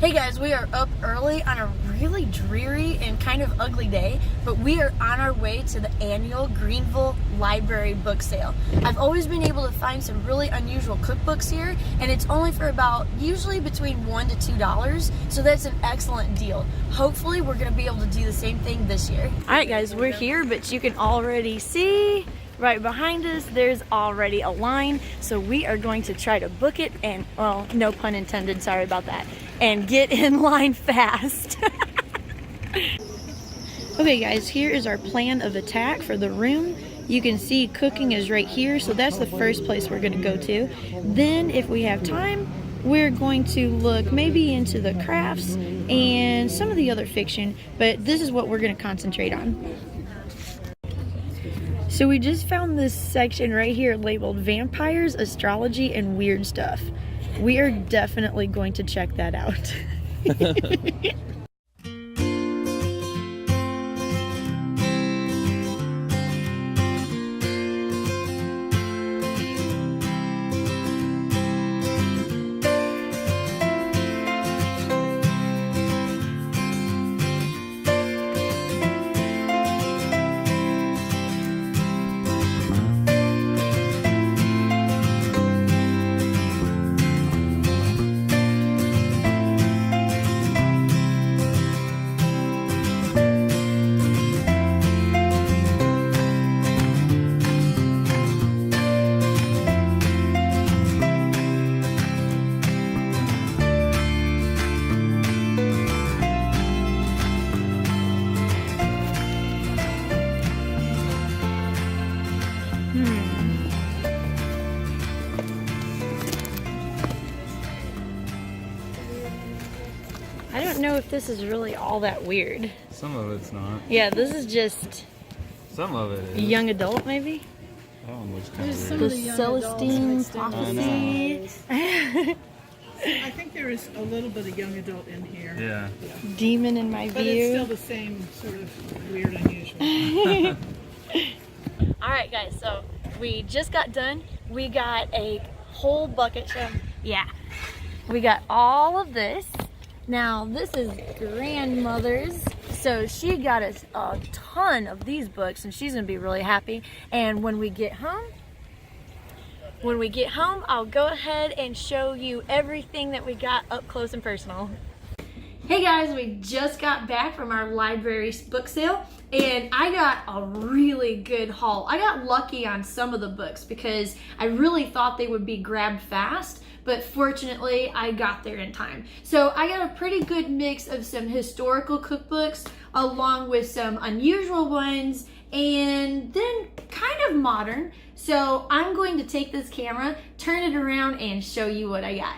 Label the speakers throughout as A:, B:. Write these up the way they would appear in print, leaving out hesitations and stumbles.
A: Hey guys, we are up early on a really dreary and kind of ugly day, but we are on our way to the annual Greenville Library book sale. I've always been able to find some really unusual cookbooks here, and it's only for about usually between $1 to $2, so that's an excellent deal. Hopefully we're going to be able to do the same thing this year. Alright guys, we're here, but you can already see right behind us, there's already a line, so we are going to try to book it and, well, no pun intended, sorry about that, and get in line fast. Okay guys, here is our plan of attack for the room. You can see cooking is right here, so that's the first place we're going to go to. Then if we have time, we're going to look maybe into the crafts and some of the other fiction, but this is what we're going to concentrate on. So we just found this section right here labeled Vampires, Astrology, and Weird Stuff. We are definitely going to check that out. I don't know if this is really all that weird.
B: Some of it's not.
A: Yeah, this is just...
B: Some of it is.
A: Young adult, maybe?
B: That one looks kind of
A: The
B: weird.
A: Celestine Prophecy.
C: I think there is a little bit of young adult in here.
B: Yeah.
A: Demon in my
C: But it's still
A: view.
C: the same sort of weird, unusual.
A: Alright guys, so we just got done. We got a whole bucket show. Yeah. We got all of this. Now this is grandmother's, so she got us a ton of these books and she's gonna be really happy. And when we get home, I'll go ahead and show you everything that we got up close and personal. Hey guys, we just got back from our library book sale and I got a really good haul. I got lucky on some of the books because I really thought they would be grabbed fast, but fortunately I got there in time. So I got a pretty good mix of some historical cookbooks along with some unusual ones and then kind of modern. So I'm going to take this camera, turn it around and show you what I got.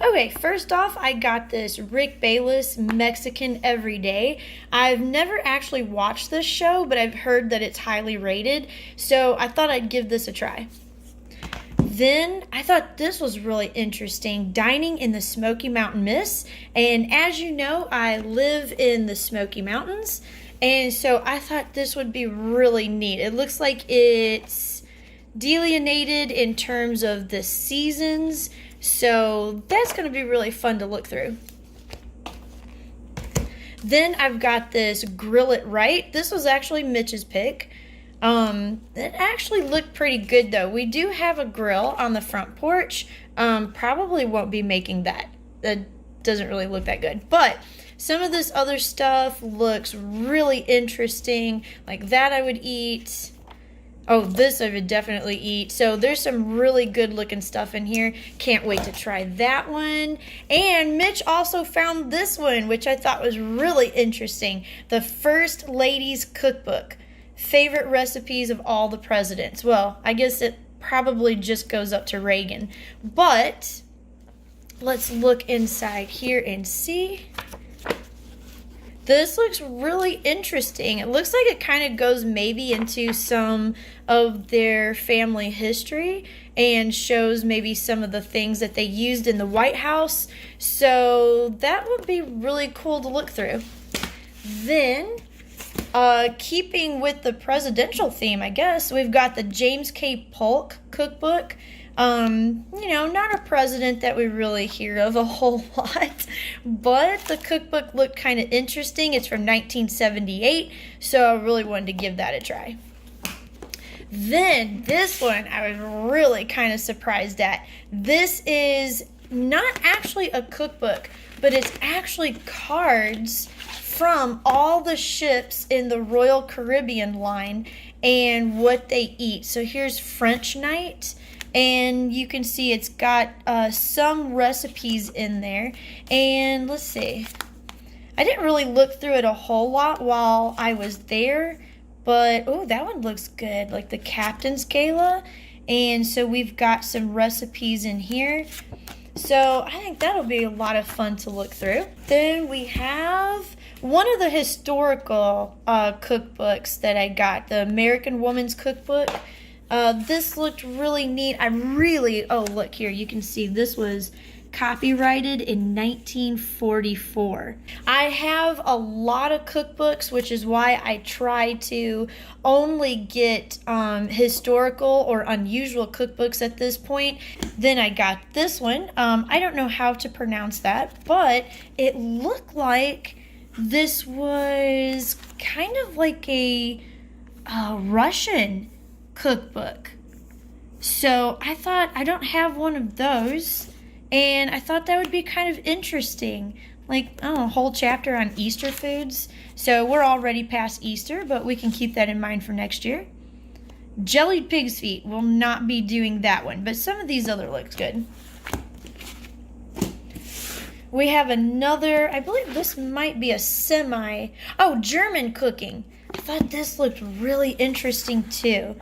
A: Okay, first off, I got this Rick Bayless Mexican Everyday. I've never actually watched this show, but I've heard that it's highly rated, so I thought I'd give this a try. Then I thought this was really interesting, Dining in the Smoky Mountain Mists. And as you know, I live in the Smoky Mountains, and so I thought this would be really neat. It looks like it's delineated in terms of the seasons, so that's going to be really fun to look through. Then I've got this Grill It Right. This was actually Mitch's pick. It actually looked pretty good though. We do have a grill on the front porch. Probably won't be making that. That doesn't really look that good. But some of this other stuff looks really interesting. Like that I would eat. Oh, this I would definitely eat. So there's some really good looking stuff in here. Can't wait to try that one. And Mitch also found this one, which I thought was really interesting. The First Lady's Cookbook. Favorite recipes of all the presidents. Well, I guess it probably just goes up to Reagan. But let's look inside here and see. This looks really interesting. It looks like it kind of goes maybe into some of their family history and shows maybe some of the things that they used in the White House. So that would be really cool to look through. Then, keeping with the presidential theme, I guess, we've got the James K. Polk cookbook. You know, not a president that we really hear of a whole lot, but the cookbook looked kind of interesting. It's from 1978, so I really wanted to give that a try. Then this one I was really kind of surprised at. This is not actually a cookbook, but it's actually cards from all the ships in the Royal Caribbean line and what they eat. So here's French night, and you can see it's got some recipes in there. And let's see, I didn't really look through it a whole lot while I was there, but oh, that one looks good, like the Captain's Gala. And so we've got some recipes in here. So I think that'll be a lot of fun to look through. Then we have one of the historical cookbooks that I got, the American Woman's Cookbook. This looked really neat. Oh, look here, you can see this was copyrighted in 1944. I have a lot of cookbooks, which is why I try to only get historical or unusual cookbooks at this point. Then I got this one. I don't know how to pronounce that, but it looked like this was kind of like a Russian cookbook. So I thought, I don't have one of those, and I thought that would be kind of interesting. Like, I don't know, a whole chapter on Easter foods. So we're already past Easter, but we can keep that in mind for next year. Jellied pig's feet, will not be doing that one, but some of these other looks good. We have another, I believe this might be a German cooking. I thought this looked really interesting too.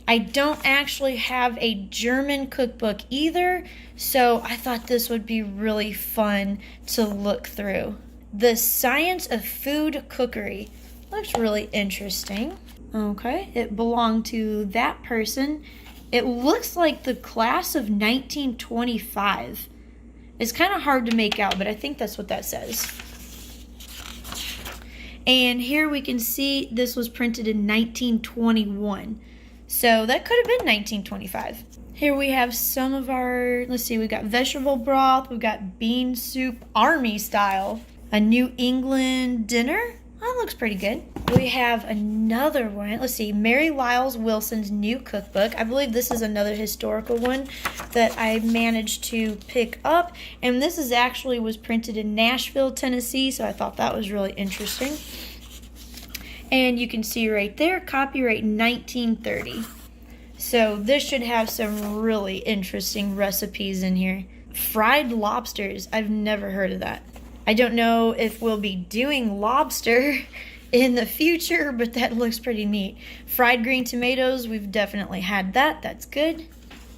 A: I don't actually have a German cookbook either, so I thought this would be really fun to look through. The Science of Food Cookery looks really interesting. Okay, it belonged to that person. It looks like the class of 1925. It's kind of hard to make out, but I think that's what that says. And here we can see this was printed in 1921. So that could have been 1925. Here we have some of our, let's see, we got vegetable broth, we've got bean soup, army style, a New England dinner. That looks pretty good. We have another one. Let's see, Mary Lyles Wilson's New Cookbook. I believe this is another historical one that I managed to pick up. And this is actually was printed in Nashville, Tennessee, so I thought that was really interesting. And you can see right there, copyright 1930. So this should have some really interesting recipes in here. Fried lobsters, I've never heard of that. I don't know if we'll be doing lobster in the future, but that looks pretty neat. Fried green tomatoes, we've definitely had that. That's good.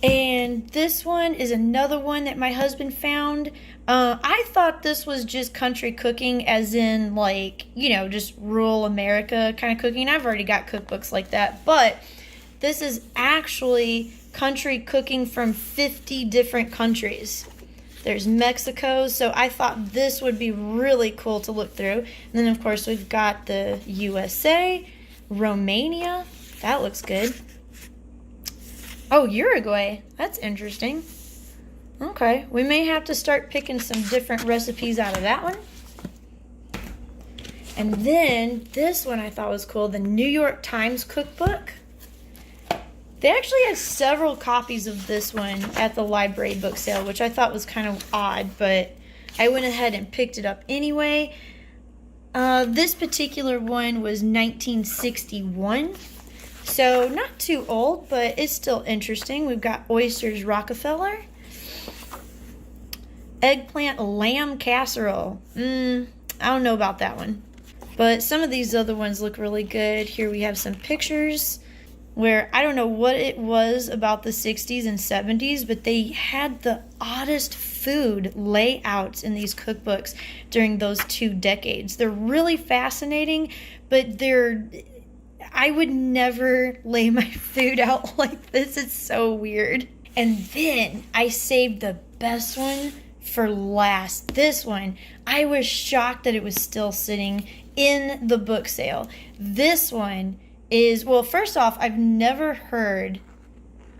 A: And this one is another one that my husband found. I thought this was just country cooking, as in, like, you know, just rural America kind of cooking. I've already got cookbooks like that, but this is actually country cooking from 50 different countries. There's Mexico, so I thought this would be really cool to look through. And then, of course, we've got the USA, Romania. That looks good. Oh, Uruguay. That's interesting. Okay, we may have to start picking some different recipes out of that one. And then this one I thought was cool, the New York Times Cookbook. They actually had several copies of this one at the library book sale, which I thought was kind of odd, but I went ahead and picked it up anyway. This particular one was 1961. So not too old, but it's still interesting. We've got oysters Rockefeller. Eggplant lamb casserole. I don't know about that one. But some of these other ones look really good. Here we have some pictures where I don't know what it was about the 60s and 70s, but they had the oddest food layouts in these cookbooks during those 2 decades. They're really fascinating, but I would never lay my food out like this. It's so weird. And then I saved the best one for last. This one, I was shocked that it was still sitting in the book sale. This one is, well, first off, I've never heard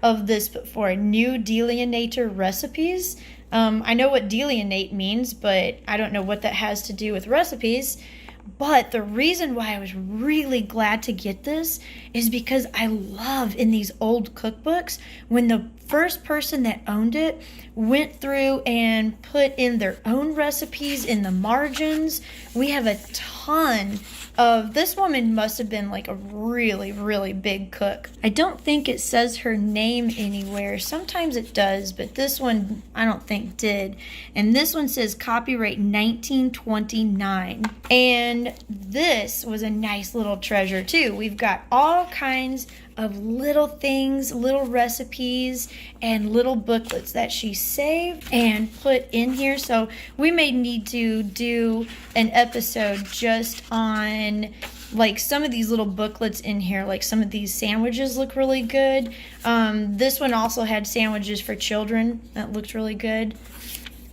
A: of this before. New delineator recipes. I know what delineate means, but I don't know what that has to do with recipes. But the reason why I was really glad to get this is because I love in these old cookbooks when the first person that owned it went through and put in their own recipes in the margins. We have a ton of, this woman must have been like a really, really big cook. I don't think it says her name anywhere. Sometimes it does, but this one I don't think did. And this one says copyright 1929. And this was a nice little treasure too. We've got all kinds of little things, little recipes, and little booklets that she saved and put in here. So we may need to do an episode just on like some of these little booklets in here. Like some of these sandwiches look really good. This one also had sandwiches for children that looked really good.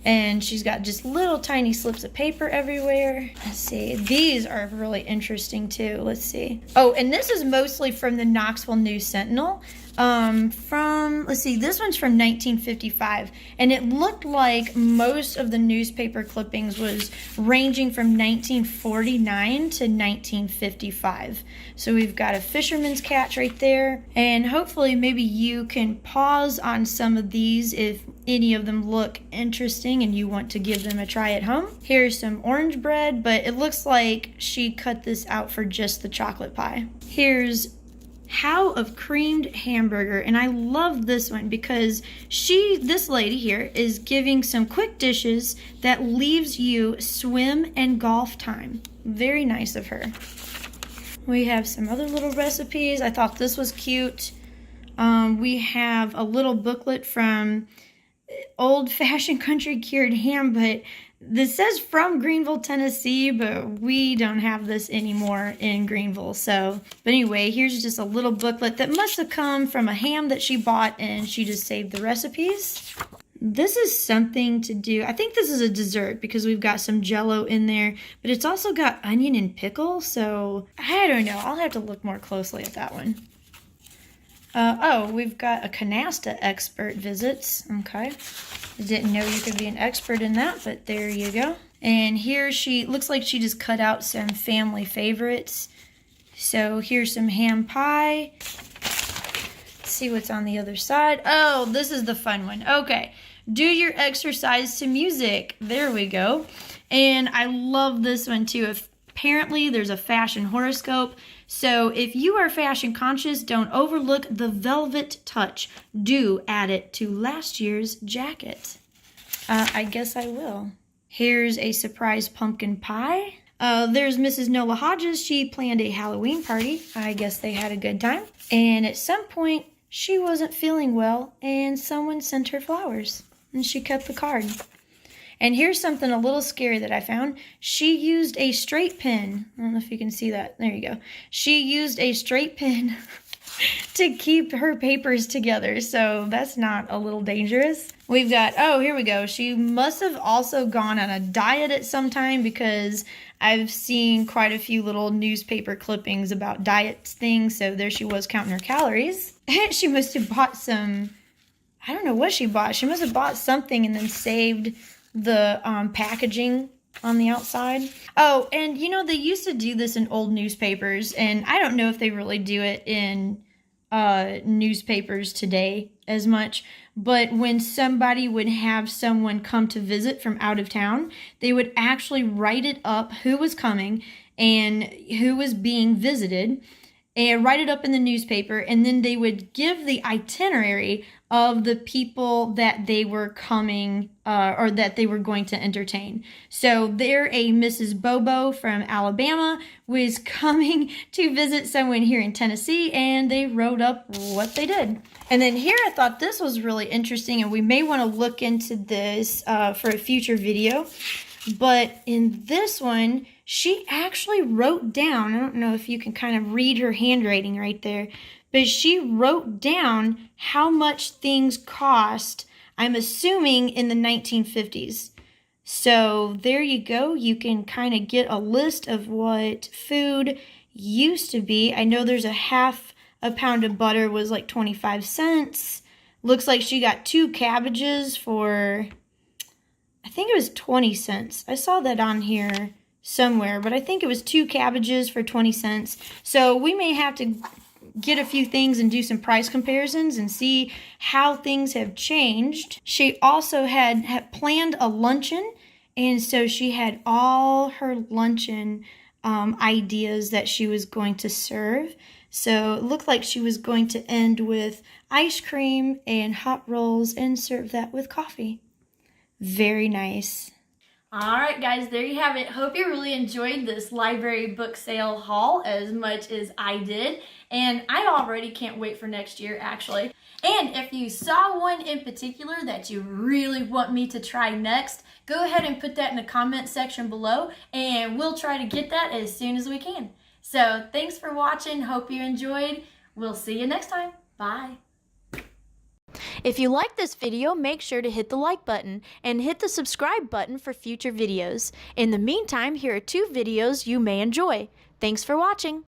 A: And she's got just little tiny slips of paper everywhere. Let's see. These are really interesting too. Let's see. Oh, and this is mostly from the Knoxville News Sentinel. Let's see, this one's from 1955. And it looked like most of the newspaper clippings was ranging from 1949 to 1955. So we've got a fisherman's catch right there. And hopefully maybe you can pause on some of these if any of them look interesting and you want to give them a try at home. Here's some orange bread, but it looks like she cut this out for just the chocolate pie. Here's How of Creamed Hamburger, and I love this one because this lady here is giving some quick dishes that leaves you swim and golf time. Very nice of her. We have some other little recipes. I thought this was cute. We have a little booklet from Old Fashioned Country Cured Ham, but this says from Greeneville, Tennessee, but we don't have this anymore in Greeneville. So, but anyway, here's just a little booklet that must have come from a ham that she bought and she just saved the recipes. This is something to do. I think this is a dessert because we've got some Jell-O in there, but it's also got onion and pickle. So I don't know. I'll have to look more closely at that one. We've got a canasta expert visits. Okay. I didn't know you could be an expert in that, but there you go. And here looks like she just cut out some family favorites. So here's some ham pie. Let's see what's on the other side. Oh, this is the fun one. Okay. Do your exercise to music. There we go. And I love this one too. Apparently there's a fashion horoscope. So if you are fashion conscious, don't overlook the velvet touch. Do add it to last year's jacket. I guess I will. Here's a surprise pumpkin pie. There's Mrs. Nola Hodges. She planned a Halloween party. I guess they had a good time. And at some point, she wasn't feeling well, and someone sent her flowers. And she kept the card. And here's something a little scary that I found. She used a straight pin. I don't know if you can see that. There you go. She used a straight pin to keep her papers together. So that's not a little dangerous. We've got, oh, here we go. She must have also gone on a diet at some time because I've seen quite a few little newspaper clippings about diet things. So there she was counting her calories. She must have bought some, I don't know what she bought. She must have bought something and then saved the packaging on the outside. Oh, and you know, they used to do this in old newspapers, and I don't know if they really do it in newspapers today as much, but when somebody would have someone come to visit from out of town, they would actually write it up who was coming and who was being visited, and write it up in the newspaper, and then they would give the itinerary of the people that they were coming or that they were going to entertain. So there, a Mrs. Bobo from Alabama was coming to visit someone here in Tennessee, and they wrote up what they did. And then here I thought this was really interesting, and we may want to look into this for a future video. But in this one, she actually wrote down, I don't know if you can kind of read her handwriting right there, but she wrote down how much things cost, I'm assuming in the 1950s. So there you go. You can kind of get a list of what food used to be. I know there's a half A pound of butter was like 25 cents. Looks like she got 2 cabbages for, I think it was 20 cents. I saw that on here somewhere, but I think it was 2 cabbages for 20 cents. So we may have to get a few things and do some price comparisons and see how things have changed. She also had planned a luncheon, and so she had all her luncheon ideas that she was going to serve. So it looked like she was going to end with ice cream and hot rolls and serve that with coffee. Very nice. Alright guys, there you have it. Hope you really enjoyed this library book sale haul as much as I did. And I already can't wait for next year, actually. And if you saw one in particular that you really want me to try next, go ahead and put that in the comment section below, and we'll try to get that as soon as we can. So thanks for watching. Hope you enjoyed. We'll see you next time. Bye. If you like this video, make sure to hit the like button and hit the subscribe button for future videos. In the meantime, here are 2 videos you may enjoy. Thanks for watching.